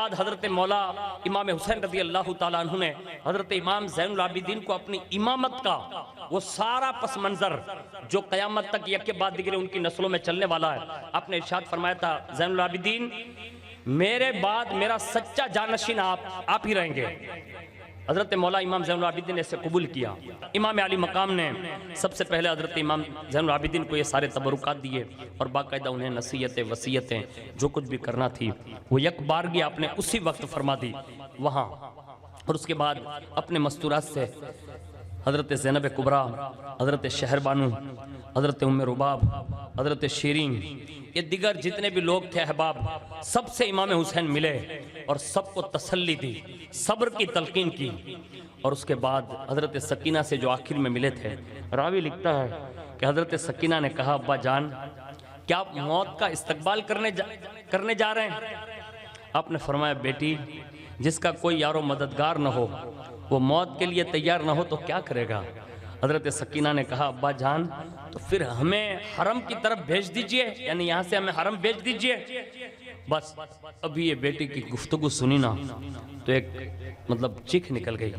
بعد حضرت مولا امام حسین رضی اللہ تعالیٰ عنہ نے حضرت امام زین العابدین کو اپنی امامت کا وہ سارا پس منظر جو قیامت تک یک کے بعد دیگر ان کی نسلوں میں چلنے والا ہے، آپ نے ارشاد فرمایا تھا زین العابدین میرے بعد میرا سچا جانشین آپ ہی رہیں گے۔ حضرت مولا امام زین العابدین نے اسے قبول کیا۔ امام علی مقام نے سب سے پہلے حضرت امام زین العابدین کو یہ سارے تبرکات دیے اور باقاعدہ انہیں نصیحتیں وصیتیں جو کچھ بھی کرنا تھی وہ یک بارگی آپ نے اسی وقت فرما دی وہاں، اور اس کے بعد اپنے مستورات سے حضرت زینب کبریٰ، حضرت شہر بانو، حضرت ام رباب، حضرت شیرین، یہ دیگر جتنے بھی لوگ تھے احباب، سب سے امام حسین ملے اور سب کو تسلی دی، صبر کی تلقین کی، اور اس کے بعد حضرت سکینہ سے جو آخر میں ملے تھے، راوی لکھتا ہے کہ حضرت سکینہ نے کہا ابا جان کیا آپ موت کا استقبال کرنے جا رہے ہیں؟ آپ نے فرمایا بیٹی جس کا کوئی یار و مددگار نہ ہو وہ موت کے لیے تیار نہ ہو تو کیا کرے گا؟ حضرت سکینہ نے کہا ابا جان تو پھر ہمیں حرم کی طرف بھیج دیجئے، یعنی یہاں سے ہمیں حرم بھیج دیجئے۔ بس ابھی یہ بیٹی کی گفتگو سنی نا تو ایک چیخ نکل گئی،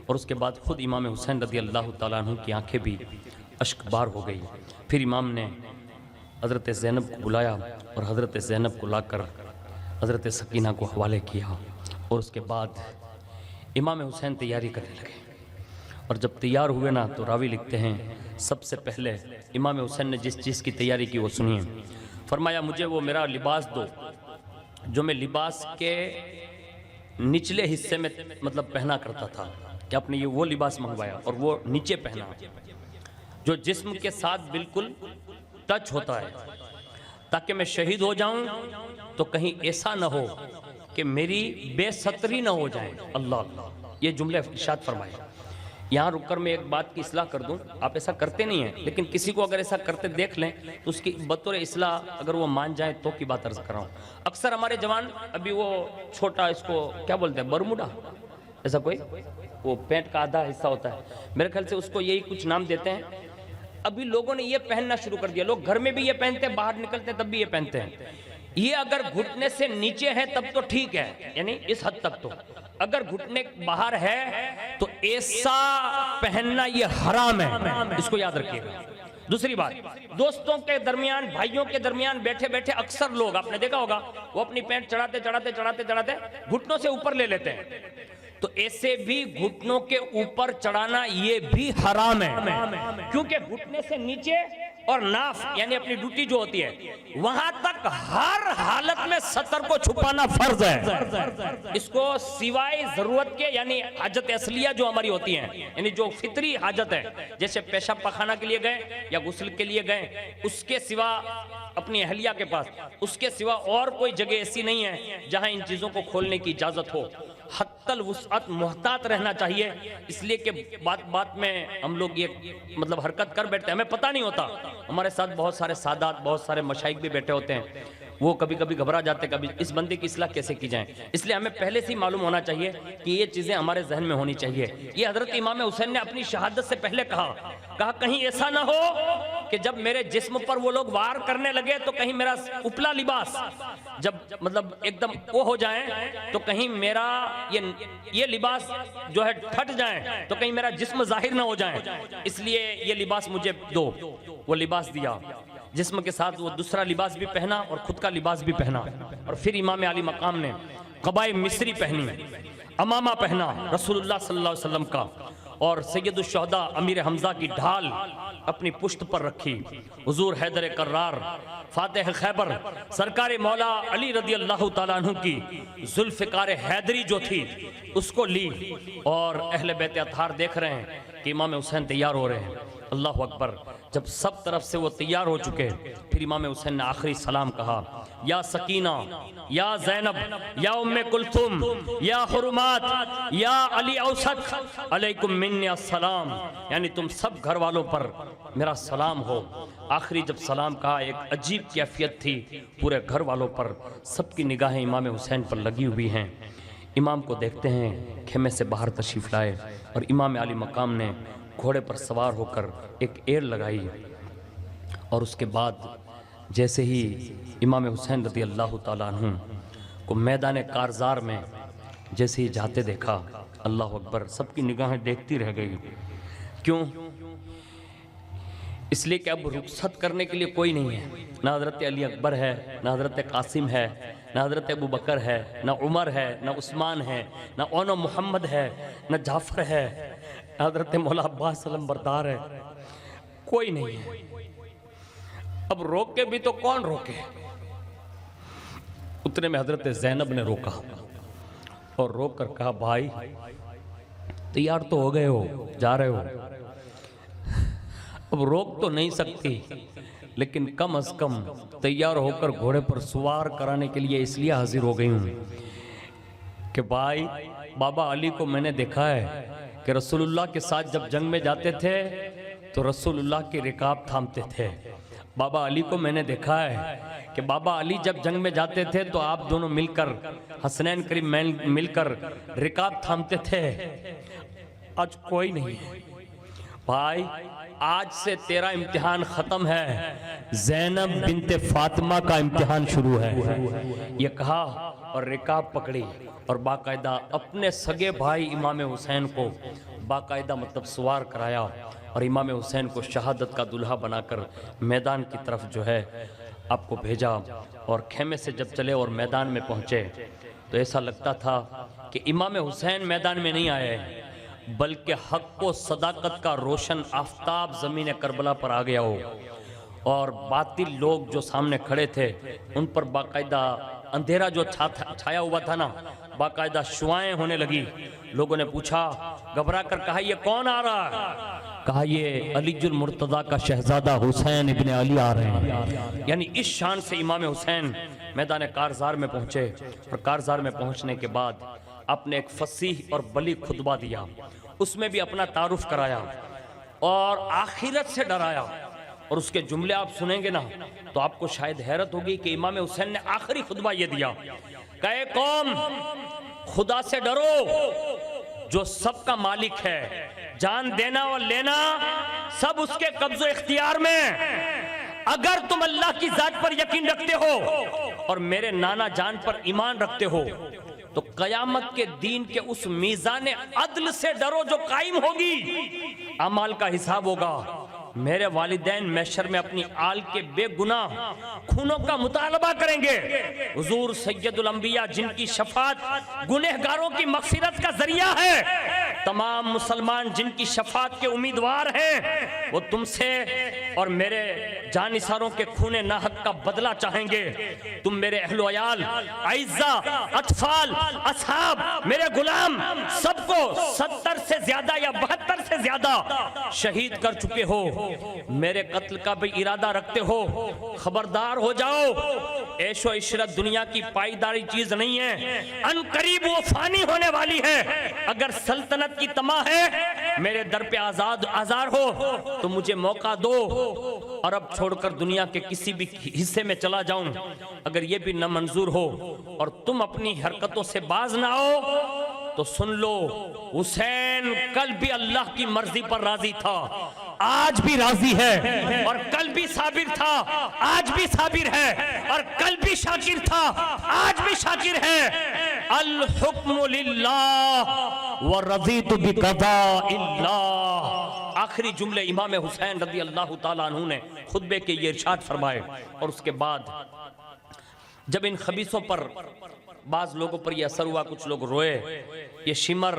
اور اس کے بعد خود امام حسین رضی اللہ تعالیٰ عنہ کی آنکھیں بھی اشک بار ہو گئی۔ پھر امام نے حضرت زینب کو بلایا اور حضرت زینب کو لا کر حضرت سکینہ کو حوالے کیا، اور اس کے بعد امام حسین تیاری کرنے لگے، اور جب تیار ہوئے نا تو راوی لکھتے ہیں سب سے پہلے امام حسین نے جس چیز کی تیاری کی وہ سنیے۔ فرمایا مجھے وہ میرا لباس دو جو میں لباس کے نچلے حصے میں پہنا کرتا تھا، کہ آپ نے یہ وہ لباس منگوایا اور وہ نیچے پہنا جو جسم کے ساتھ بالکل ٹچ ہوتا ہے، تاکہ میں شہید ہو جاؤں تو کہیں ایسا نہ ہو کہ میری بے ستری نہ ہو جائے۔ اللہ اللہ، یہ جملے ارشاد فرمائے۔ یہاں رک کر میں ایک بات کی اصلاح کر دوں، آپ ایسا کرتے نہیں ہیں لیکن کسی کو اگر ایسا کرتے دیکھ لیں تو اس کی بطور اصلاح اگر وہ مان جائیں تو کی بات عرض کر رہا ہوں۔ اکثر ہمارے جوان ابھی وہ چھوٹا اس کو کیا بولتے ہیں برموڈا، ایسا کوئی وہ پینٹ کا آدھا حصہ ہوتا ہے، میرے خیال سے اس کو یہی کچھ نام دیتے ہیں۔ ابھی لوگوں نے یہ پہننا شروع کر دیا، لوگ گھر میں بھی یہ پہنتے ہیں، باہر نکلتے ہیں تب بھی یہ پہنتے ہیں۔ یہ اگر گھٹنے سے نیچے ہے تب تو ٹھیک ہے، یعنی اس حد تک تو، اگر گھٹنے باہر ہے تو ایسا پہننا یہ حرام ہے، اس کو یاد رکھیے گا۔ دوسری بات، دوستوں کے درمیان بھائیوں کے درمیان بیٹھے بیٹھے اکثر لوگ آپ نے دیکھا ہوگا وہ اپنی پینٹ چڑھاتے چڑھاتے چڑھاتے چڑھاتے گھٹنوں سے اوپر لے لیتے ہیں، تو ایسے بھی گھٹنوں کے اوپر چڑھانا یہ بھی حرام ہے، کیونکہ گھٹنے سے نیچے اور ناف یعنی اپنی ڈوٹی جو ہوتی ہے وہاں تک ہر حالت میں سطر کو چھپانا فرض ہے۔ اس کو سوائے ضرورت کے یعنی حاجت اصلیہ جو ہماری ہوتی ہیں، یعنی جو فطری حاجت ہے، جیسے پیشاب پخانہ کے لیے گئے یا غسل کے لیے گئے، اس کے سوا اپنی اہلیہ کے پاس اس کے سوا اور کوئی جگہ ایسی نہیں ہے جہاں ان چیزوں کو کھولنے کی اجازت ہو۔ حتی الوسعت محتاط رہنا چاہیے، اس لیے کہ بات میں ہم لوگ یہ حرکت کر بیٹھتے ہیں، ہمیں پتہ نہیں ہوتا۔ ہمارے ساتھ بہت سارے سادات بہت سارے مشائخ بھی بیٹھے ہوتے ہیں، وہ کبھی کبھی گھبرا جاتے کبھی اس بندے کی اصلاح کیسے کی جائیں، اس لیے ہمیں پہلے سے ہی معلوم ہونا چاہیے کہ یہ چیزیں ہمارے ذہن میں ہونی چاہیے۔ یہ حضرت امام حسین نے اپنی شہادت سے پہلے کہا کہیں ایسا نہ ہو کہ جب میرے جسم پر وہ لوگ وار کرنے لگے تو کہیں میرا اپلا لباس جب ایک دم وہ ہو جائیں تو کہیں میرا یہ لباس جو ہے پھٹ جائیں تو کہیں میرا جسم ظاہر نہ ہو جائیں، اس لیے یہ لباس مجھے دو۔ وہ لباس دیا، جسم کے ساتھ وہ دوسرا لباس بھی پہنا اور خود کا لباس بھی پہنا، اور پھر امام علی مقام نے قبائے مصری پہنی، امامہ پہنا رسول اللہ صلی اللہ علیہ وسلم کا، اور سید الشہداء امیر حمزہ کی ڈھال اپنی پشت پر رکھی، حضور حیدر کرار فاتح خیبر سرکار مولا علی رضی اللہ تعالیٰ عنہ کی ذوالفقار حیدری جو تھی اس کو لی، اور اہل بیت اطہار دیکھ رہے ہیں کہ امام حسین تیار ہو رہے ہیں۔ اللہ اکبر، جب سب طرف سے وہ تیار ہو چکے پھر امام حسین نے آخری سلام کہا، یا سکینہ، یا زینب، یا ام کلثوم، یا حرمات، یا علی اوسط، علیکم منی السلام، یعنی تم سب گھر والوں پر میرا سلام ہو۔ آخری جب سلام کہا ایک عجیب کیفیت تھی، پورے گھر والوں پر سب کی نگاہیں امام حسین پر لگی ہوئی ہیں۔ امام کو دیکھتے ہیں، خیمے سے باہر تشریف لائے اور امام علی مقام نے گھوڑے پر سوار ہو کر ایک ایر لگائی، اور اس کے بعد جیسے ہی امام حسین رضی اللہ تعالیٰ عنہ کو میدان کارزار میں جیسے ہی جاتے دیکھا، اللہ اکبر، سب کی نگاہیں دیکھتی رہ گئی۔ کیوں؟ اس لیے کہ اب رخصت کرنے کے لیے کوئی نہیں ہے، نہ حضرت علی اکبر ہے، نہ حضرت قاسم ہے، نہ حضرت ابو بکر ہے، نہ عمر ہے، نہ عثمان ہے، نہ اون محمد ہے، نہ جعفر ہے، نہ حضرت مولا عباس علم بردار ہے، کوئی نہیں ہے۔ اب روکے بھی تو کون روکے؟ اتنے میں حضرت زینب نے روکا اور روک کر کہا، بھائی تیار تو ہو گئے ہو، جا رہے ہو، اب روک تو نہیں سکتی، لیکن کم از کم تیار ہو کر گھوڑے پر سوار کرانے کے لیے اس لیے حاضر ہو گئی ہوں کہ بھائی بابا علی کو میں نے دیکھا ہے کہ رسول اللہ کے ساتھ جب جنگ میں جاتے تھے تو رسول اللہ کی رکاب تھامتے تھے۔ بابا علی کو میں نے دیکھا ہے کہ بابا علی جب جنگ میں جاتے تھے تو آپ دونوں مل کر، حسنین کریم مل کر رکاب تھامتے تھے۔ آج کوئی نہیں ہے بھائی، آج سے تیرا امتحان ختم ہے، زینب بنت فاطمہ کا امتحان شروع ہے۔ یہ کہا اور رکاب پکڑی اور باقاعدہ اپنے سگے بھائی امام حسین کو باقاعدہ مطلب سوار کرایا اور امام حسین کو شہادت کا دلہا بنا کر میدان کی طرف جو ہے آپ کو بھیجا۔ اور خیمے سے جب چلے اور میدان میں پہنچے تو ایسا لگتا تھا کہ امام حسین میدان میں نہیں آئے، بلکہ حق و صداقت کا روشن آفتاب زمین کربلا پر آ گیا ہو، اور باطل لوگ جو سامنے کھڑے تھے ان پر باقاعدہ اندھیرا جو چھایا ہوا تھا نا، باقاعدہ شعائیں ہونے لگی۔ لوگوں نے پوچھا، گھبرا کر کہا، یہ کون آ رہا ہے؟ کہا یہ علی المرتضیٰ کا شہزادہ حسین ابن علی آ رہے ہیں۔ یعنی اس شان سے امام حسین میدان کارزار میں پہنچے، اور کارزار میں پہنچنے کے بعد آپ نے ایک فصیح اور بلیغ خطبہ دیا، اس میں بھی اپنا تعارف کرایا اور آخرت سے ڈرایا، اور اس کے جملے آپ سنیں گے نا تو آپ کو شاید حیرت ہوگی کہ امام حسین نے آخری خطبہ یہ دیا کہ اے قوم، خدا سے ڈرو جو سب کا مالک ہے، جان دینا اور لینا سب اس کے قبض و اختیار میں۔ اگر تم اللہ کی ذات پر یقین رکھتے ہو اور میرے نانا جان پر ایمان رکھتے ہو تو قیامت کے دین کے اس میزان عدل سے ڈرو جو قائم ہوگی، اعمال کا حساب ہوگا۔ میرے والدین محشر میں اپنی آل کے بے گناہ خونوں کا مطالبہ کریں گے۔ حضور سید الانبیاء جن کی شفاعت گنہگاروں کی مغفرت کا ذریعہ ہے، تمام مسلمان جن کی شفاعت کے امیدوار ہیں، وہ تم سے اور میرے جانثاروں کے خون ناحق کا بدلہ چاہیں گے۔ تم میرے اہل و عیال، اعزہ، اطفال، اصحاب، میرے غلام سب کو 70 سے زیادہ یا 72 سے زیادہ شہید کر چکے ہو، میرے قتل کا بھی ارادہ رکھتے ہو، خبردار ہو جاؤ، عیش و عشرت دنیا کی پائیداری چیز نہیں ہے، ان قریب وہ فانی ہونے والی ہے۔ اگر سلطنت کی طمع ہے میرے در پہ آزار ہو تو مجھے موقع دو، عرب چھوڑ کر دنیا کے کسی بھی حصے میں چلا جاؤں۔ اگر یہ بھی نہ منظور ہو اور تم اپنی حرکتوں سے باز نہ ہو تو سن لو، حسین کل بھی اللہ کی مرضی پر راضی تھا، آج بھی راضی ہے، اور کل بھی صابر تھا، آج بھی صابر ہے، اور کل بھی شاکر تھا، آج بھی شاکر ہے۔ الحکم للہ ورضیت بقضاء اللہ۔ آخری جملے امام حسین رضی اللہ تعالیٰ عنہ نے خطبے کے یہ ارشاد فرمائے، اور اس کے بعد جب ان خبیثوں پر بعض لوگوں پر یہ اثر ہوا، کچھ لوگ روئے، یہ شمر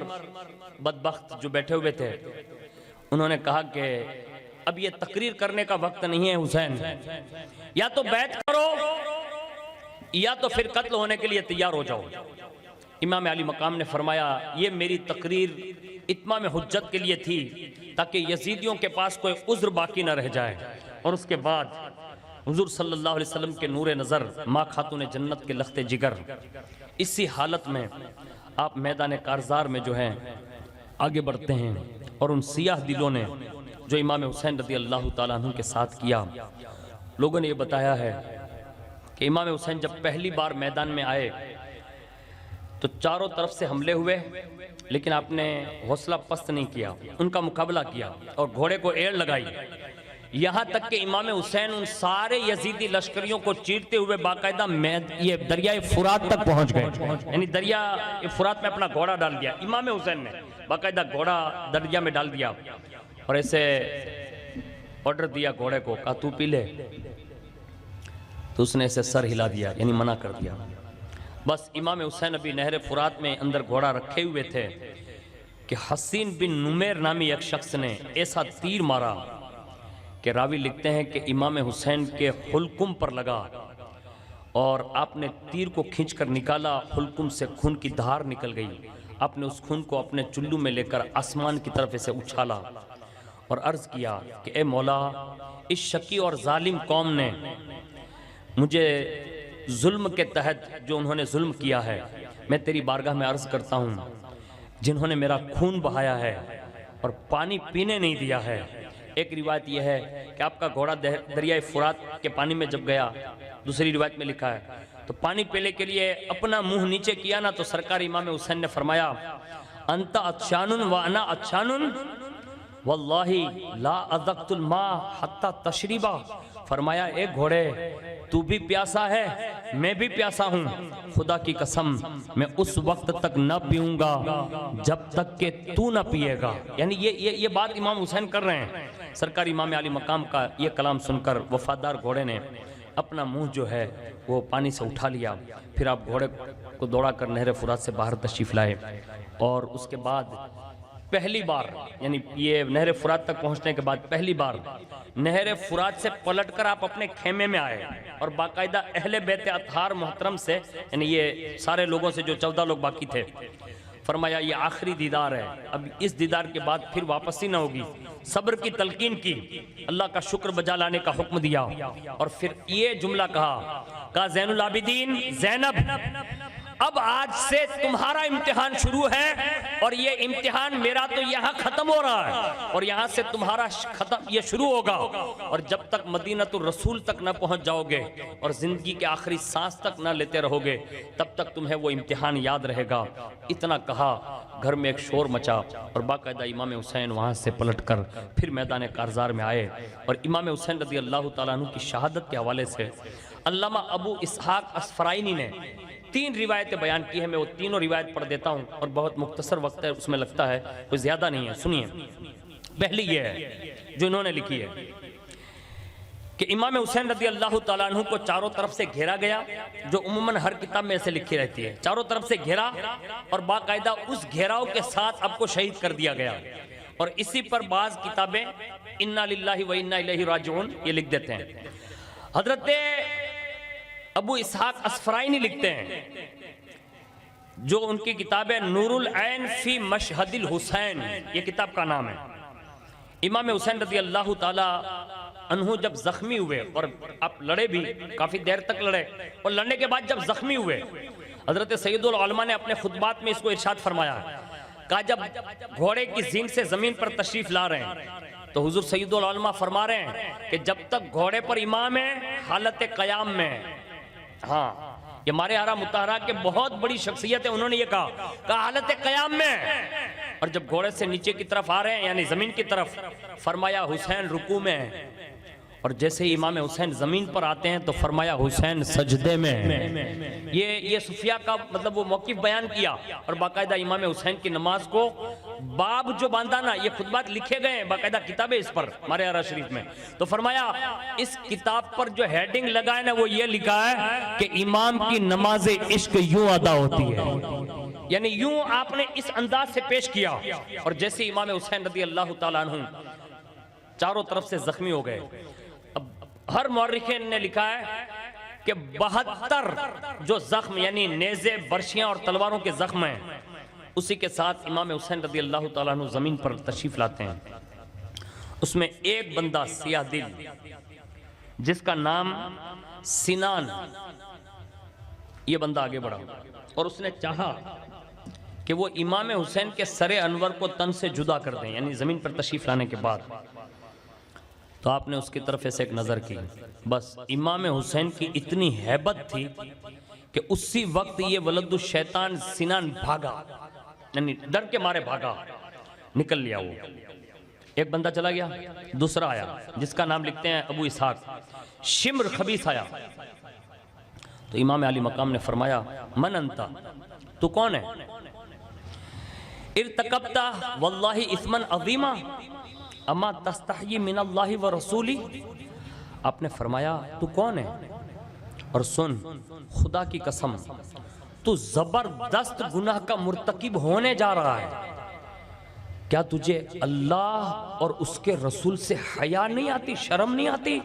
بدبخت جو بیٹھے ہوئے تھے انہوں نے کہا کہ اب یہ تقریر کرنے کا وقت نہیں ہے حسین، یا تو بیعت کرو یا تو پھر قتل ہونے کے لیے تیار ہو جاؤ۔ امام علی مقام نے فرمایا یہ میری تقریر اتمام حجت کے لیے تھی تاکہ یزیدیوں کے پاس کوئی عذر باقی نہ رہ جائے۔ اور اس کے بعد حضور صلی اللہ علیہ وسلم کے نور نظر، ماں خاتون جنت کے لخت جگر، اسی حالت میں آپ میدان کارزار میں جو ہیں آگے بڑھتے ہیں، اور ان سیاہ دلوں نے جو امام حسین رضی اللہ تعالیٰ عنہ کے ساتھ کیا، لوگوں نے یہ بتایا ہے کہ امام حسین جب پہلی بار میدان میں آئے تو چاروں طرف سے حملے ہوئے، لیکن آپ نے حوصلہ پست نہیں کیا، ان کا مقابلہ کیا اور گھوڑے کو ایڑ لگائی۔ یہاں تک کہ امام حسین ان سارے یزیدی لشکریوں کو چیرتے ہوئے باقاعدہ یہ دریائے فرات تک پہنچ گئے، یعنی دریا فرات میں اپنا گھوڑا ڈال دیا امام حسین نے، باقاعدہ گھوڑا دریا میں ڈال دیا اور ایسے آرڈر دیا گھوڑے کو، کہا تو پی لے، تو اس نے اسے سر ہلا دیا، یعنی منع کر دیا۔ بس امام حسین ابھی نہر فرات میں اندر گھوڑا رکھے ہوئے تھے کہ حسین بن نمیر نامی ایک شخص نے ایسا تیر مارا کہ راوی لکھتے ہیں کہ امام حسین کے حلقم پر لگا اور آپ نے تیر کو کھینچ کر نکالا، حلقم سے خون کی دھار نکل گئی، آپ نے اس خون کو اپنے چلو میں لے کر آسمان کی طرف اسے اچھالا اور عرض کیا کہ اے مولا، اس شقی اور ظالم قوم نے مجھے ظلم کے تحت جو انہوں نے ظلم کیا ہے، میں تیری بارگاہ میں عرض کرتا ہوں، جنہوں نے میرا خون بہایا ہے اور پانی پینے نہیں دیا ہے۔ ایک روایت یہ ہے کہ آپ کا گھوڑا دریائے فرات کے پانی میں جب گیا، دوسری روایت میں لکھا ہے تو پانی پینے کے لیے اپنا منہ نیچے کیا نا، تو سرکار امام حسین نے فرمایا انت عطشان وانا عطشان واللہ لا اذقت الماء حتی تشریبا، فرمایا اے گھوڑے تو بھی پیاسا ہے میں بھی پیاسا ہوں، خدا کی قسم میں اس وقت تک نہ پیوں گا جب تک کہ تو نہ پیے گا۔ یعنی یہ بات امام حسین کر رہے ہیں۔ سرکار امام علی مقام کا یہ کلام سن کر وفادار گھوڑے نے اپنا منہ جو ہے وہ پانی سے اٹھا لیا، پھر آپ گھوڑے کو دوڑا کر نہر فرات سے باہر تشریف لائے اور اس کے بعد پہلی بار، یعنی یہ نہر فرات تک پہنچنے کے بعد پہلی بار نہر فرات سے پلٹ کر آپ اپنے خیمے میں آئے اور باقاعدہ اہل بیت اطہار محترم سے، یعنی یہ سارے لوگوں سے جو 14 لوگ باقی تھے، فرمایا یہ آخری دیدار ہے، اب اس دیدار کے بعد پھر واپسی نہ ہوگی، صبر کی تلقین کی، اللہ کا شکر بجا لانے کا حکم دیا اور پھر یہ جملہ کہا زین العابدین زینب اب آج سے تمہارا امتحان شروع ہے اور یہ امتحان میرا تو یہاں ختم ہو رہا ہے اور یہاں سے تمہارا یہ شروع ہوگا، اور جب تک مدینہ الرسول تک نہ پہنچ جاؤ گے اور زندگی کے آخری سانس تک نہ لیتے رہو گے تب تک تمہیں وہ امتحان یاد رہے گا۔ اتنا کہا، گھر میں ایک شور مچا اور باقاعدہ امام حسین وہاں سے پلٹ کر پھر میدان کارزار میں آئے اور امام حسین رضی اللہ تعالیٰ عنہ کی شہادت کے حوالے سے علامہ ابو اسحاق اسفرائینی نے 3 روایتیں بیان کی ہیں، میں وہ تینوں روایت پڑھ دیتا ہوں اور بہت مختصر وقت ہے اس میں، لگتا ہے کوئی زیادہ نہیں ہے، سنیے۔ پہلی یہ ہے جو انہوں نے لکھی ہے کہ امام حسین رضی اللہ تعالیٰ عنہ کو چاروں طرف سے گھیرا گیا، جو عموماً ہر کتاب میں ایسے لکھی رہتی ہے، چاروں طرف سے گھیرا اور باقاعدہ اس گھیراؤ کے ساتھ آپ کو شہید کر دیا گیا، اور اسی پر بعض کتابیں انا للہ و انا الیہ راجعون یہ لکھ دیتے ہیں۔ حضرت ابو اسحاق اسفرائینی لکھتے ہیں، جو ان کی کتاب ہے نور العین فی مشہد الحسین، یہ کتاب کا نام ہے۔ امام حسین رضی اللہ تعالی عنہ جب زخمی ہوئے اور آپ لڑے بھی کافی دیر تک لڑے، اور لڑنے کے بعد جب زخمی ہوئے حضرت سید العلماء نے اپنے خطبات میں اس کو ارشاد فرمایا، کہا جب گھوڑے کی زین سے زمین پر تشریف لا رہے ہیں تو حضور سید العلماء فرما رہے ہیں کہ جب تک گھوڑے پر امام ہے حالت قیام میں، ہاں یہ ہمارے آرا مطہرہ کے بہت بڑی شخصیت ہے، انہوں نے یہ کہا حالت قیام میں، اور جب گھوڑے سے نیچے کی طرف آ رہے ہیں یعنی زمین کی طرف، فرمایا حسین رکوع میں، اور جیسے ہی امام حسین زمین پر آتے ہیں تو فرمایا حسین سجدے میں۔ یہ صوفیاء کا مطلب وہ موقف بیان کیا، اور باقاعدہ امام حسین کی نماز کو باب جو باندھا نا، یہ خطبات لکھے گئے ہیں، باقاعدہ کتابیں اس پر ہمارے آرا شریف میں، تو فرمایا اس کتاب پر جو ہیڈنگ لگا ہے نا وہ یہ لکھا ہے کہ امام کی نماز عشق یوں ادا ہوتی ہے، یعنی یوں آپ نے اس انداز سے پیش کیا، اور جیسے امام حسین رضی اللہ تعالیٰ عنہ چاروں طرف سے زخمی ہو گئے، اب ہر مورخین نے لکھا ہے کہ 72 جو زخم یعنی نیزے برشیاں اور تلواروں کے زخم ہیں، اسی کے ساتھ امام حسین رضی اللہ تعالیٰ عنہ زمین پر تشریف لاتے ہیں۔ اس میں ایک بندہ سیاہ دل جس کا نام سنان، یہ بندہ آگے بڑھا اور اس نے چاہا کہ وہ امام حسین کے سر انور کو تن سے جدا کر دیں، یعنی زمین پر تشریف لانے کے بعد، تو آپ نے اس کی طرف ایسے ایک نظر کی، بس امام حسین کی اتنی ہیبت تھی کہ اسی وقت یہ ولد الشیطان سنان بھاگا، یعنی ڈر کے مارے بھاگا، نکل لیا وہ، ایک بندہ چلا گیا، دوسرا آیا جس کا نام لکھتے ہیں ابو اسحاق، شمر خبیث آیا. تو امام علی مقام نے فرمایا من انتا، تو کون ہے؟ ارتکبتا واللہ اثما عظیما اما تستحیی من اللہ و رسولی. آپ نے فرمایا تو کون ہے؟ اور سن، خدا کی قسم تو زبردست گناہ کا مرتکب ہونے جا رہا ہے. کیا تجھے اللہ اور اس کے رسول سے حیا نہیں آتی، شرم نہیں آتی؟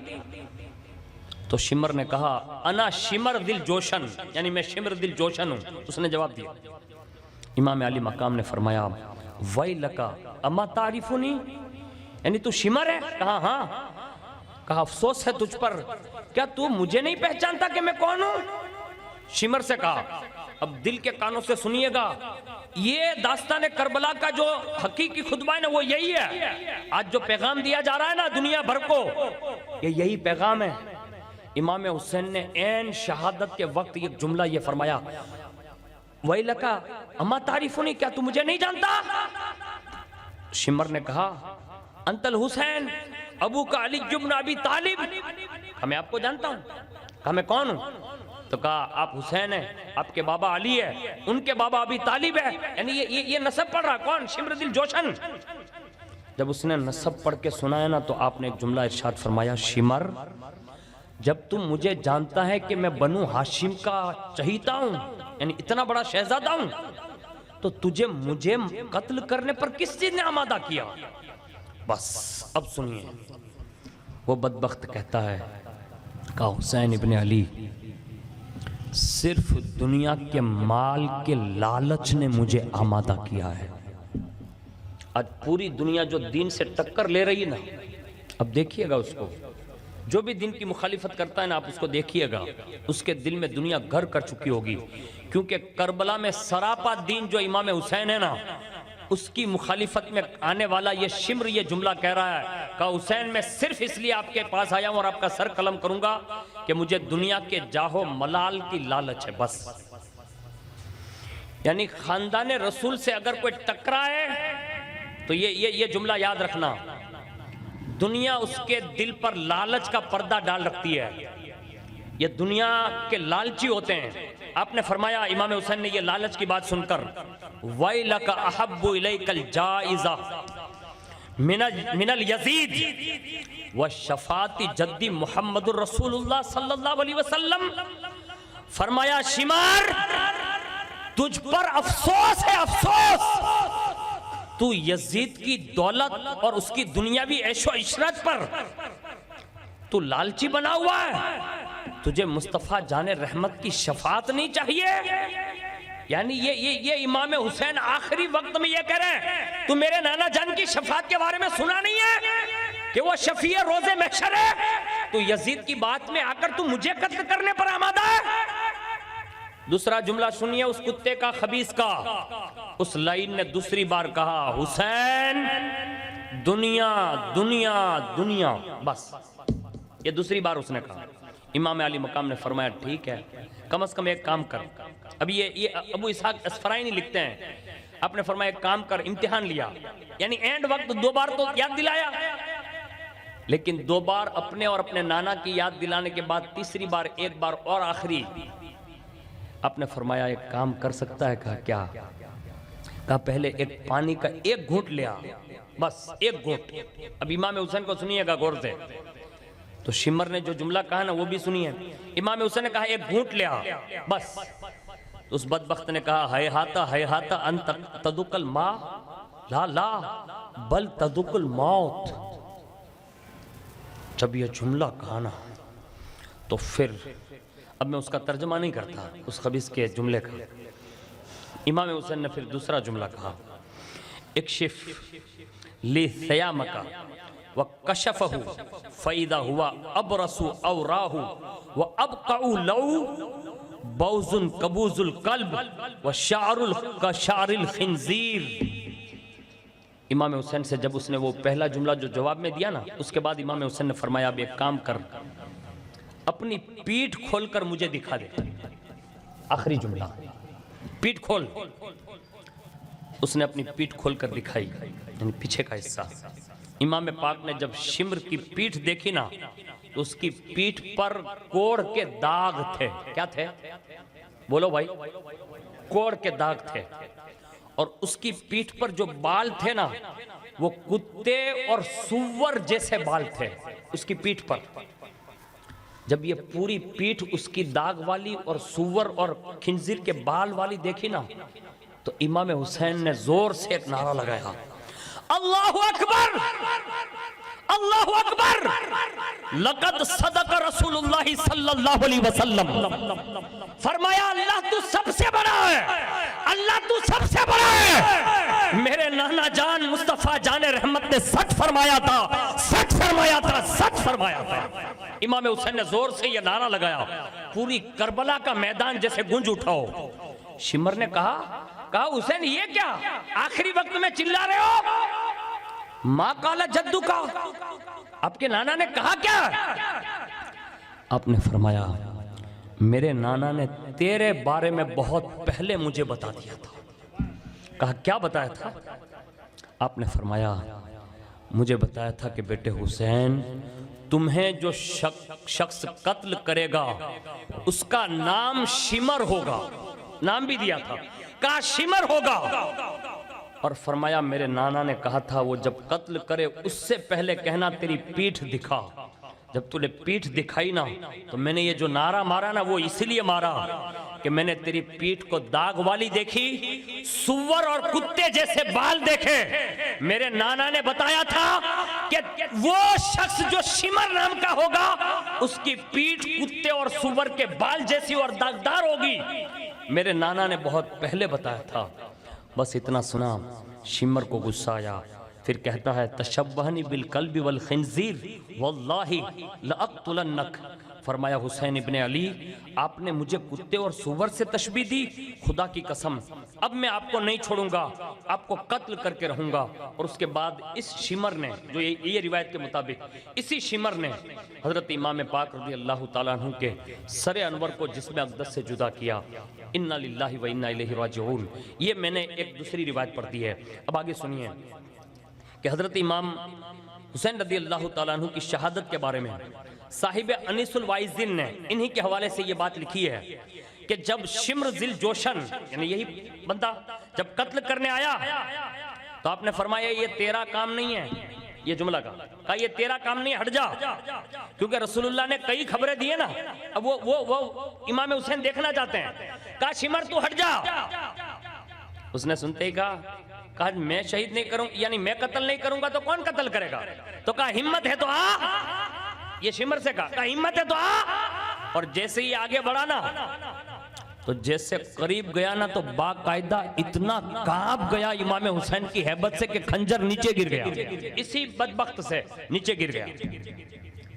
تو شمر نے کہا انا شمر دل جوشن، یعنی میں شمر دل جوشن ہوں. اس نے جواب دیا. امام علی مقام نے فرمایا ویلکا اما تعریفنی، یعنی تو شمر ہے؟ کہا ہاں. کہا افسوس ہے تجھ پر، کیا تو مجھے نہیں پہچانتا کہ میں کون ہوں؟ شمر سے کہا اب دل کے کانوں سے سنیے گا، یہ داستان کربلا کا جو حقیقی خطبہ ہے نا وہ یہی ہے. آج جو پیغام دیا جا رہا ہے نا دنیا بھر کو، یہ یہی پیغام ہے. امام حسین نے عین شہادت کے وقت ایک جملہ یہ فرمایا ویلکا اما تعریفنی، کیا تو مجھے نہیں جانتا؟ شمر نے کہا انت الحسین ابو کا علی بن ابی طالب. کہا میں آپ کو جانتا ہوں. کہا میں کون ہوں؟ تو کہا آپ حسین ہیں، آپ کے بابا علی ہے، ان کے بابا ابی طالب ہے. یعنی یہ نسب پڑھ رہا کون؟ شمر دل جوشن. جب اس نے نسب پڑھ کے سنایا نا تو آپ نے ایک جملہ ارشاد فرمایا شمر جب تم مجھے جانتا ہے کہ میں بنو ہاشم کا چہیتا ہوں، یعنی اتنا بڑا شہزادہ ہوں، تو تجھے مجھے قتل کرنے پر کس چیز نے آمادہ کیا؟ بس اب سنیے. وہ بدبخت کہتا ہے کہ حسین ابن علی صرف دنیا کے مال کے لالچ نے مجھے آمادہ کیا ہے. آج پوری دنیا جو دین سے ٹکر لے رہی ہے نا، اب دیکھیے گا اس کو، جو بھی دین کی مخالفت کرتا ہے نا آپ اس کو دیکھیے گا، اس کے دل میں دنیا گھر کر چکی ہوگی. کیونکہ کربلا میں سراپا دین جو امام حسین ہے نا، اس کی مخالفت میں آنے والا یہ شمر یہ جملہ کہہ رہا ہے کہ حسین میں صرف اس لیے آپ کے پاس آیا ہوں اور آپ کا سر قلم کروں گا کہ مجھے دنیا کے جاہ و ملال کی لالچ ہے بس. یعنی خاندان رسول سے اگر کوئی ٹکرا ہے تو یہ جملہ یاد رکھنا، دنیا اس کے دل پر لالچ کا پردہ ڈال رکھتی ہے. یہ دنیا کے لالچی ہوتے ہیں. آپ نے فرمایا امام حسین نے یہ لالچ کی بات سن کر وَيْلَكَ أَحَبُّ إِلَيْكَ الْجَائِزَةِ مِنَ الْيَزِيدِ وَالشَّفَاعَةِ جَدِّ محمد الرسول اللہ صلی اللہ علیہ وسلم. فرمایا شمار تجھ پر افسوس ہے، افسوس. تو یزید کی دولت اور اس کی دنیاوی عیش و عشرت پر تو لالچی بنا ہوا ہے. تجھے مصطفیٰ جان رحمت کی شفاعت نہیں چاہیے؟ یعنی یہ امام حسین آخری وقت میں یہ کہہ رہے ہیں تو میرے نانا جان کی شفاعت کے بارے میں سنا نہیں ہے کہ وہ شفیع روز محشر ہے؟ تو یزید کی بات میں آ کر تو مجھے قتل کرنے پر آمادہ ہے. دوسرا جملہ سنیے اس کتے کا خبیث کا. اس لائن نے دوسری بار کہا حسین دنیا دنیا دنیا. بس یہ دوسری بار اس نے کہا. امام علی مقام نے فرمایا ٹھیک ہے، کم از کم ایک کام کر. اب یہ ابو اسحاق اسفرائینی لکھتے ہیں، آپ نے فرمایا ایک کام کر، امتحان لیا. یعنی اینڈ وقت دو بار تو یاد دلایا، لیکن دو بار اپنے اور اپنے نانا کی یاد دلانے کے بعد تیسری بار ایک بار اور آخری آپ نے فرمایا ایک کام کر سکتا ہے. کہا کیا؟ کہا پہلے ایک پانی کا ایک گھونٹ لیا، بس ایک گھونٹ. اب امام حسین کو سنیے گا غور سے. تو شمر نے جو جملہ کہا نا وہ بھی سنیے. امام حسین نے کہا ایک گھونٹ لیا بس. اس بدبخت نے کہا ہے ہاتا ان تدق الماء لا لا بل تدق الموت. جب یہ جملہ کہا نا تو پھر اب میں اس کا ترجمہ نہیں کرتا اس خبیث کے جملے کا. امام حسین نے پھر دوسرا جملہ کہا اکشف لی ثیامک وکشفہ فَإِذَا هُوَ أَبْرَسُ أَوْرَاهُ وَأَبْقَعُ لَوْ بَوْزٌ قَبُوزُ الْقَلْبِ وَشَعْرُ كَشَعْرِ الْخِنْزِيرِ. امام حسین سے جب اس نے وہ پہلا جملہ جو جواب میں دیا نا، اس کے بعد امام حسین نے فرمایا اب ایک کام کر، اپنی پیٹھ کھول کر مجھے دکھا دے. آخری جملہ پیٹھ کھول. اس نے اپنی پیٹھ کھول کر دکھائی، یعنی پیچھے کا حصہ. امام پاک نے جب شمر کی پیٹھ دیکھی نا تو اس کی پیٹھ پر کوڑ کے داغ تھے. کیا تھے؟ بولو بھائی. کوڑ کے داغ تھے. اور اس کی پیٹھ پر جو بال تھے نا وہ کتے اور سور جیسے بال تھے اس کی پیٹھ پر. جب یہ پوری پیٹھ اس کی داغ والی اور سور اور خنزیر کے بال والی دیکھی نا تو امام حسین نے زور سے ایک نعرہ لگایا, اللہ اکبر اللہ اکبر, لقد صدق رسول اللہ صلی اللہ علیہ وسلم. فرمایا اللہ تو سب سے بڑا ہے, اللہ تو سب سے بڑا ہے. میرے نانا جان مصطفیٰ جان رحمت نے سچ فرمایا تھا, سچ فرمایا تھا, سچ فرمایا تھا. امام حسین نے زور سے یہ نعرہ لگایا, پوری کربلا کا میدان جیسے گونج اٹھا ہو. شمر نے کہا حسین یہ کیا آخری وقت میں چلا رہے ہو؟ ماں کالا جدو کا, آپ کے نانا نے کہا کیا؟ آپ نے فرمایا میرے نانا نے تیرے بارے میں بہت پہلے مجھے بتا دیا تھا. کہا کیا بتایا تھا؟ آپ نے فرمایا مجھے بتایا تھا کہ بیٹے حسین تمہیں جو شخص قتل کرے گا اس کا نام شمر ہوگا. نام بھی دیا تھا, کہا شمر ہوگا. اور فرمایا میرے نانا نے کہا تھا وہ جب قتل کرے اس سے پہلے کہنا تیری پیٹھ دکھا. جب تو نے پیٹھ دکھائی نا تو میں نے یہ جو نعرہ مارا نا وہ اس لیے مارا کہ میں نے تیری پیٹھ کو داغ والی دیکھی, سور اور کتے جیسے بال دیکھے. میرے نانا نے بتایا تھا کہ وہ شخص جو شمر نام کا ہوگا اس کی پیٹھ کتے اور سور کے بال جیسی اور داغدار ہوگی. میرے نانا نے بہت پہلے بتایا تھا. بس اتنا سنا شمر کو غصہ آیا, پھر کہتا ہے تشبہنی بالکلب والخنزیر واللہ لأقتلنک. فرمایا حسین ابن علی آپ نے مجھے کتے اور سور سے تشبیہ دی, خدا کی قسم اب میں آپ کو نہیں چھوڑوں گا, آپ کو قتل کر کے رہوں گا. اور اس کے بعد اس شمر نے, جو یہ روایت کے مطابق اسی شمر نے حضرت امام پاک رضی اللہ تعالیٰ عنہ کے سر انور کو جسم اقدس سے جدا کیا. انا للہ و انا الیہ راجعون. یہ میں نے ایک دوسری روایت پڑھ دی ہے. اب آگے سنیے کہ حضرت امام حسین رضی اللہ تعالیٰ عنہ کی شہادت کے بارے میں صاحب انیس الوائزین نے انہی کے حوالے سے یہ بات لکھی ہے کہ جب شمر ذل جوشن یعنی یہی بندہ جب قتل کرنے آیا تو آپ نے فرمایا یہ تیرا کام نہیں ہے. یہ جملہ کہا یہ تیرا کام نہیں, ہٹ جا. کیونکہ رسول اللہ نے کئی خبریں دی ہیں نا, اب وہ امام حسین دیکھنا چاہتے ہیں. کہا شمر تو ہٹ جا. اس نے سنتے ہی کہا میں شہید نہیں کروں, یعنی میں قتل نہیں کروں گا تو کون قتل کرے گا؟ تو کہا ہمت ہے تو آ. یہ شمر سے کہا ہمت ہے تو آ. اور جیسے ہی آگے بڑھا نا تو جیسے قریب گیا نا تو باقاعدہ اتنا کانپ گیا امام حسین کی ہیبت سے کہ خنجر نیچے گر گیا. اسی بدبخت سے نیچے گر گیا.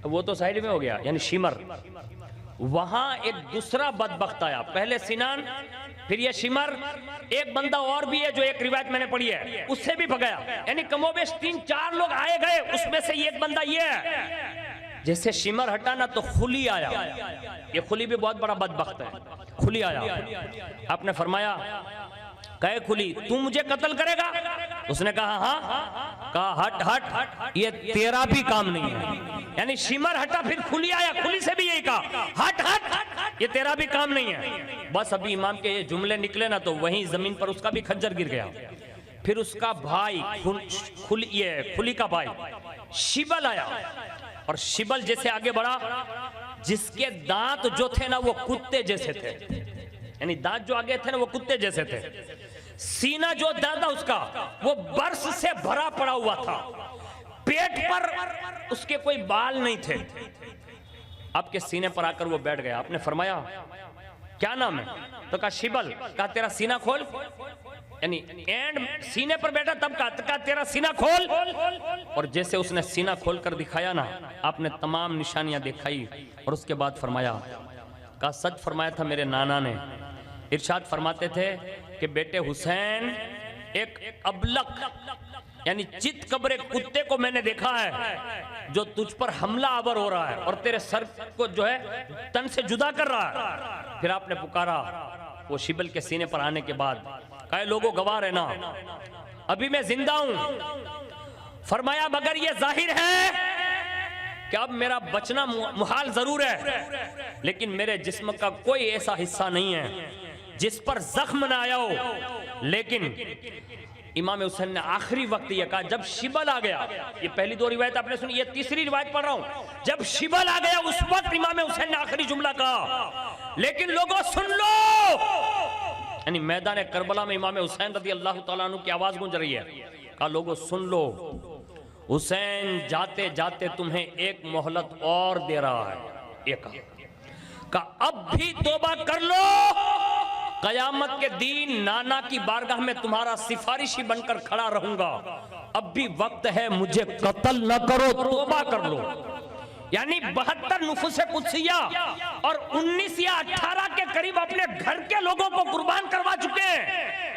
وہ تو سائیڈ میں ہو گیا یعنی شمر. وہاں ایک دوسرا بدبخت آیا, پہلے سنان پھر یہ شمر. ایک بندہ اور بھی ہے جو ایک روایت میں نے پڑھی ہے اس سے بھی بھگایا. یعنی کم و بیش 3-4 لوگ آئے گئے, اس میں سے ایک بندہ یہ ہے. جیسے شمر ہٹانا تو خلی آیا. یہ خلی بھی بہت بڑا بدبخت ہے. خلی آیا. آپ نے فرمایا کہے خلی تو مجھے قتل کرے گا؟ اس نے کہا ہاں. کہا ہٹ ہٹ یہ تیرا بھی کام نہیں ہے. یعنی شمر ہٹا پھر کھلی آیا, کھلی سے بھی یہی کہا ہٹ ہٹ یہ تیرا بھی کام نہیں ہے. بس ابھی امام کے یہ جملے نکلے نا تو وہیں زمین پر اس کا بھی خنجر گر گیا. پھر اس کا بھائی کھلی کا بھائی شبل آیا, اور شبل جیسے آگے بڑھا جس کے دانت جو تھے نا وہ کتے جیسے تھے. یعنی دانت جو آگے تھے نا وہ کتے جیسے تھے. سینہ جو دادا اس کا وہ برس سے بھرا پڑا ہوا تھا. پیٹ پر اس کے کوئی بال نہیں تھے. آپ کے سینے پر آ کر وہ بیٹھ گیا. آپ نے فرمایا کیا نام ہے؟ تو کہا شبل. کہا تیرا سینہ کھول. یعنی اینڈ سینے پر بیٹھا تب کہا تیرا سینہ کھول. اور جیسے اس نے سینہ کھول کر دکھایا نا آپ نے تمام نشانیاں دکھائی. اور اس کے بعد فرمایا کہا سچ فرمایا تھا میرے نانا نے. ارشاد فرماتے تھے کہ بیٹے حسین ایک ابلق یعنی چت قبر کتے کو میں نے دیکھا ہے جو تجھ پر حملہ آور ہو رہا ہے اور تیرے سر کو جو ہے تن سے جدا کر رہا ہے. پھر آپ نے پکارا. وہ شبل کے سینے پر آنے کے بعد کہا لوگوں گواہ رہنا ابھی میں زندہ ہوں. فرمایا مگر یہ ظاہر ہے کہ اب میرا بچنا محال ضرور ہے، لیکن میرے جسم کا کوئی ایسا حصہ نہیں ہے جس پر زخم نہ آیا ہو۔ لیکن امام حسین نے آخری وقت یہ کہا جب شبل آ گیا، یہ پہلی دو روایت آپ نے سنی، یہ تیسری روایت پڑھ رہا ہوں، جب شبل آ گیا اس وقت امام حسین نے آخری جملہ کہا لیکن لوگوں سن لو، یعنی میدان کربلا میں امام حسین رضی اللہ تعالیٰ عنہ کی آواز گونج رہی ہے، کہا لوگوں سن لو، حسین جاتے جاتے تمہیں ایک مہلت اور دے رہا ہے، یہ کہا اب بھی توبہ کر لو، قیامت کے دن نانا کی بارگاہ میں تمہارا سفارشی بن کر کھڑا رہوں گا، اب بھی وقت ہے مجھے قتل نہ کرو، توبہ کر لو۔ یعنی 72 نفوس قدسیہ اور 19 یا 18 کے قریب اپنے گھر کے لوگوں کو قربان کروا چکے ہیں،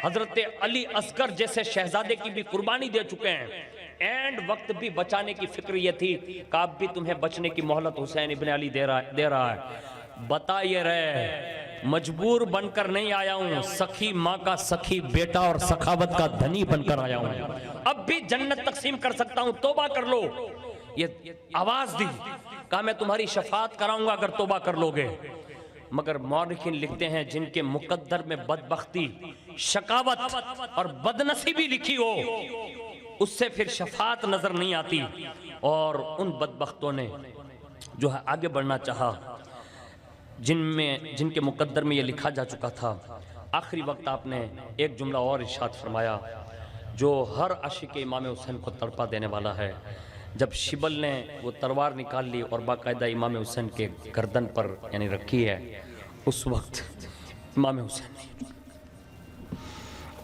حضرت علی اصغر جیسے شہزادے کی بھی قربانی دے چکے ہیں، اینڈ وقت بھی بچانے کی فکر یہ تھی کہ اب بھی تمہیں بچنے کی مہلت حسین ابن علی دے رہا ہے۔ بتا یہ رہے مجبور بن کر نہیں آیا ہوں، سخی ماں کا سخی بیٹا اور سخاوت کا دھنی بن کر آیا ہوں، اب بھی جنت تقسیم کر سکتا ہوں، توبہ کر لو۔ یہ آواز دی، کہا میں تمہاری شفاعت کراؤں گا اگر توبہ کر لوگے۔ مگر مورخین لکھتے ہیں جن کے مقدر میں بدبختی، شقاوت اور بدنصیبی لکھی ہو، اس سے پھر شفاعت نظر نہیں آتی، اور ان بدبختوں نے جو ہے آگے بڑھنا چاہا، جن کے مقدر میں یہ لکھا جا چکا تھا، آخری وقت آپ نے ایک جملہ اور ارشاد فرمایا جو ہر عاشق امام حسین کو تڑپا دینے والا ہے۔ جب شبل نے وہ تلوار نکال لی اور باقاعدہ امام حسین کے گردن پر یعنی رکھی ہے، اس وقت امام حسین نے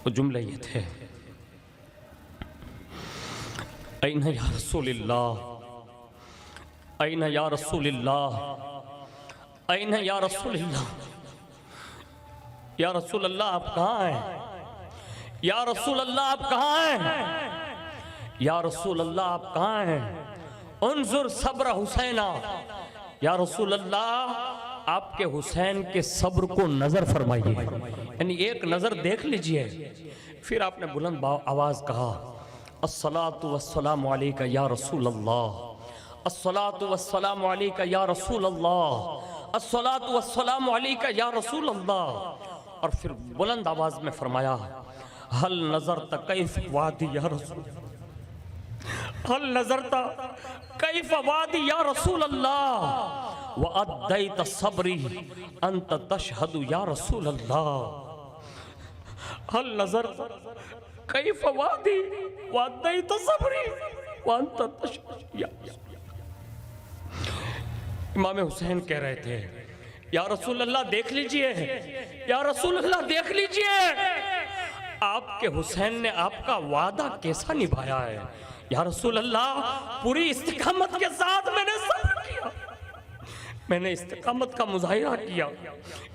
وہ جملے یہ تھے، این یا رسول اللہ، این یا رسول اللہ، این یا رسول اللہ، یا رسول اللہ آپ کہاں ہیں، یا رسول اللہ آپ کہاں ہیں، یا رسول اللہ آپ کہاں ہیں، انظر صبر حسینہ، یا رسول اللہ آپ کے حسین کے صبر کو نظر فرمائیے، یعنی ایک نظر دیکھ لیجئے۔ پھر آپ نے بلند آواز کہا الصلاۃ والسلام علیکہ یا رسول اللہ، الصلاۃ والسلام علیکہ یا رسول اللہ، الصلاۃ والسلام علیکہ یا رسول اللہ، اور پھر بلند آواز میں فرمایا ہل نظرت کیف وادی یا رسول اللہ، ہل نظرت کیف وادی یا رسول اللہ، وَأَدَّيْتَ صَبْرِي أَنْتَ تَشْهَدُ یا رسول اللہ، ہل نظرت کیف وادی وَأَدَّيْتَ صَبْرِي وَأَنْتَ تَشْهَدُ یا امام حسین کہہ رہے تھے یا رسول اللہ دیکھ لیجئے، یا رسول اللہ دیکھ لیجئے، آپ کے حسین نے آپ کا وعدہ کیسا نبھایا ہے، یا رسول اللہ پوری استقامت کے ساتھ میں نے صبر کیا، میں نے استقامت کا مظاہرہ کیا،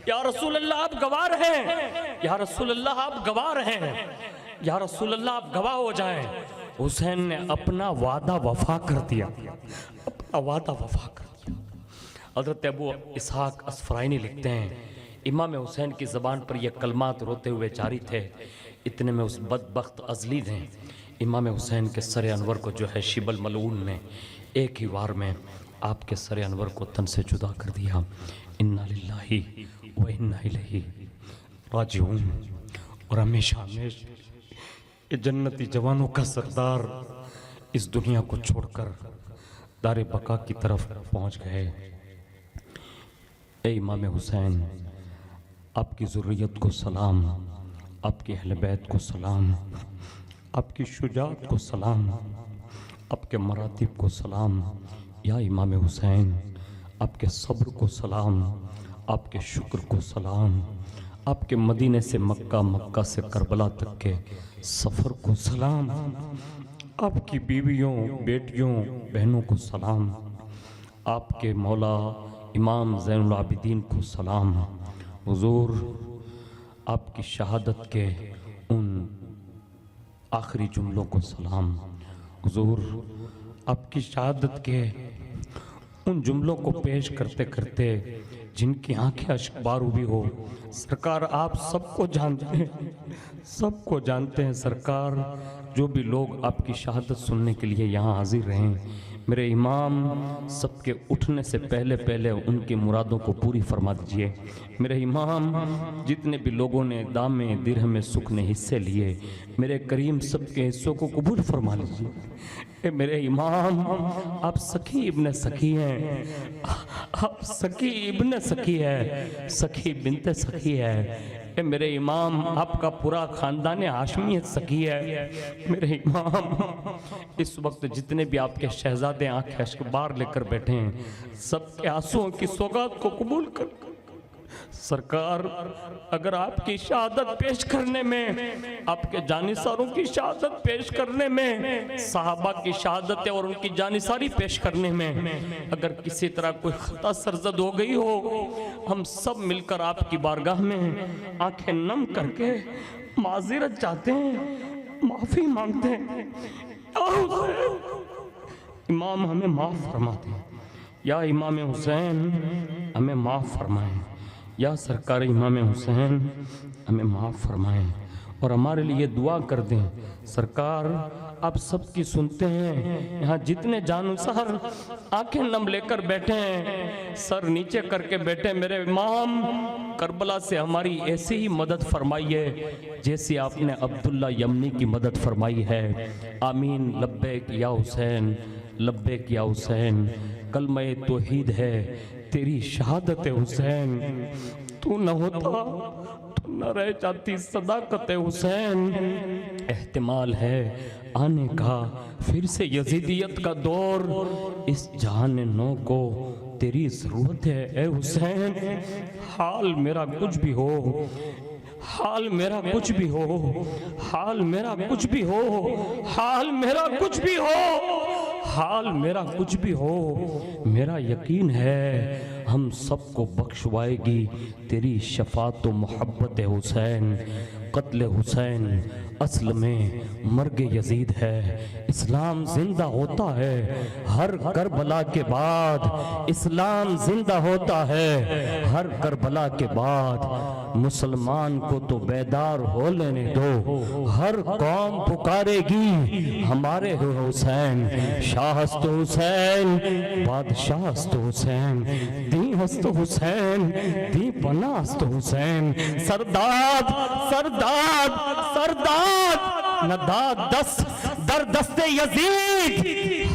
یا رسول اللہ آپ گواہ ہیں، یا رسول اللہ آپ گواہ ہیں، یا رسول اللہ آپ گواہ ہو جائیں۔ حسین نے اپنا وعدہ وفا کر دیا، اپنا وعدہ وفا کر دیا۔ حضرت ابو اسحاق اسفرائینی لکھتے ہیں امام حسین کی زبان پر یہ کلمات روتے ہوئے جاری تھے، اتنے میں اس بدبخت ازلی نے امام حسین کے سر انور کو جو ہے شبل ملعون نے ایک ہی وار میں آپ کے سر انور کو تن سے جدا کر دیا۔ انا للہ و انا الیہ راجعون۔ اور ہمیشہ یہ جنتی جوانوں کا سردار اس دنیا کو چھوڑ کر دار بقا کی طرف پہنچ گئے۔ اے امام حسین، آپ کی ذریت کو سلام، آپ کی اہل بیت کو سلام، آپ کی شجاعت کو سلام، آپ کے مراتب کو سلام۔ یا امام حسین، آپ کے صبر کو سلام، آپ کے شکر کو سلام، آپ کے مدینے سے مکہ، مکہ سے کربلا تک کے سفر کو سلام، آپ کی بیویوں، بیٹیوں، بہنوں کو سلام، آپ کے مولا امام زین العابدین کو سلام۔ حضور، آپ کی شہادت کے ان آخری جملوں کو سلام۔ حضور، آپ کی شہادت کے ان جملوں کو پیش کرتے کرتے جن کی آنکھیں اشک بارو بھی ہو. سرکار آپ سب کو جانتے ہیں, سب کو جانتے ہیں سرکار. جو بھی لوگ آپ کی شہادت سننے کے لیے یہاں حاضر رہیں, میرے امام سب کے اٹھنے سے پہلے پہلے ان کی مرادوں کو پوری فرما دیجئے. میرے امام جتنے بھی لوگوں نے دامے درہم سکھ نے حصے لیے, میرے کریم سب کے حصوں کو قبول فرما لیجئے. اے میرے امام آپ سخی ابن سخی ہیں, آپ سخی ابن سخی ہے, سخی بنت سخی ہے. اے میرے امام آپ کا پورا خاندان ہاشمیت سخی ہے. میرے امام اس وقت جتنے بھی آپ کے شہزادے آنکھ اشک بار لے کر بیٹھے ہیں, سب کے آنسوؤں کی سوغات کو قبول کر. سرکار اگر آپ کی شہادت پیش کرنے میں, آپ کے جانثاروں کی شہادت پیش کرنے میں, صحابہ کی شہادت اور ان کی جانثاری پیش کرنے میں اگر کسی طرح کوئی خطا سرزد ہو گئی ہو, ہم سب مل کر آپ کی بارگاہ میں آنکھیں نم کر کے معذرت چاہتے ہیں, معافی مانگتے ہیں. امام ہمیں معاف فرما دیں, یا امام حسین ہمیں معاف فرمائیں, یا سرکار امام حسین ہمیں معاف فرمائیں اور ہمارے لیے دعا کر دیں. سرکار آپ سب کی سنتے ہیں, یہاں جتنے جانثار آنکھیں نم لے کر بیٹھے ہیں, سر نیچے کر کے بیٹھے. میرے امام کربلا سے ہماری ایسی ہی مدد فرمائیے جیسی آپ نے عبداللہ یمنی کی مدد فرمائی ہے. آمین. لبیک یا حسین, لبیک یا حسین. کلمہ توحید ہے, تیری شہادت حسین. تو نہ ہوتا تو نہ رہ جاتی صداقت حسین. احتمال ہے آنے کا پھر سے یزیدیت کا دور, اس جہان نو کو تیری ضرورت ہے اے حسین. حال میرا کچھ بھی ہو, حال میرا کچھ بھی ہو, حال میرا کچھ بھی ہو, حال میرا کچھ بھی ہو, حال میرا کچھ بھی ہو, میرا یقین ہے ہم سب کو بخشوائے گی تیری شفاعت و محبت حسین. قتل حسین اصل میں مرگ یزید ہے. اسلام زندہ ہوتا ہے ہر کربلا کے بعد, اسلام زندہ ہوتا ہے ہر کربلا کے بعد. مسلمان کو تو بیدار ہو لینے دو, ہر قوم پکارے گی ہمارے حسین. شاہ است حسین, بادشاہ است حسین, دین است حسین, دی پناہ است حسین. سرداد سرداد سرداد نداد دست در دست یزید,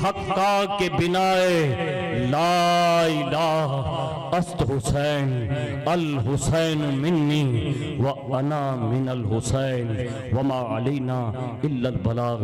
حقا کے بنائے لا الہ است حسین. الحسین منی و انا من الحسین وما علینا الا البلاغ.